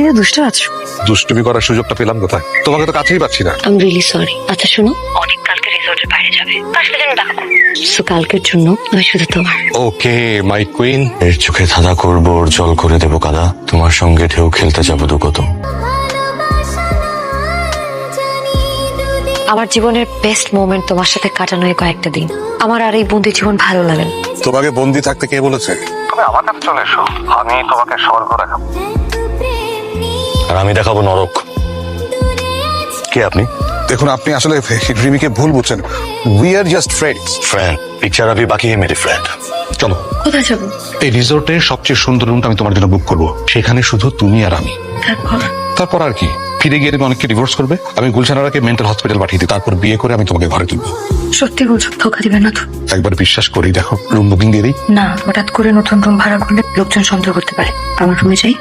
মেয়ে দুষ্ট আছো। দুষ্টুমি করার সুযোগটা পেলাম কোথায়? তোমাকে তো কাছেই পাচ্ছি না। I am really sorry. আচ্ছা শোনো, অনেক কালকে রিসর্টের বাইরে যাবে, তার সাথে যেন দেখা করো। সো কালকের জন্য আমি শুধু তোমার। ওকে মাই কুইন। এর চোখে ধাঁধা করবো, ওর জল করে দেবো কাদা, তোমার সঙ্গে ঢেউ খেলতে যাবো দুকত। আমার জীবনের বেস্ট মোমেন্ট তোমার সাথে কাটানো এই কয়েকটা দিন। আমার আর এই বন্দি জীবন ভালো লাগে না। তোমাকে বন্দি থাকতে কে বলেছে? তুমি আমার কাছে চলে এসো, আমি তোমাকে স্বর্গ দেখাবো। আর আমি দেখাবো নরক। কে আপনি? দেখুন, আপনি আসলে রিমিকে ভুল বুঝছেন। We are just friends. Friend? Picture Avi বাকি হে মেরে ফ্রেন্ড। চলো, কোথায় যাবো? এই রিসোর্টের সবচেয়ে সুন্দর রুমটা আমি তোমার জন্য বুক করবো। সেখানে শুধু তুমি আর আমি। তারপর আর কি? ফিরে গিয়ে তুমি অনেককে ডিভোর্স করবে, আমি গুলশানারাকে মেন্টাল হসপিটাল পাঠিয়ে দিই, তারপর বিয়ে করে আমি তোমাকে ঘরে তুলবো। সত্যি বলছো? ধোকা দিবে না তো? একবার বিশ্বাস করেই দেখো, রুম বুকিং দিয়ে দিই। না, হঠাৎ করে নতুন রুম ভাড়া করলে লোকজন সন্দেহ করতে পারে। আমার রুমে যাই।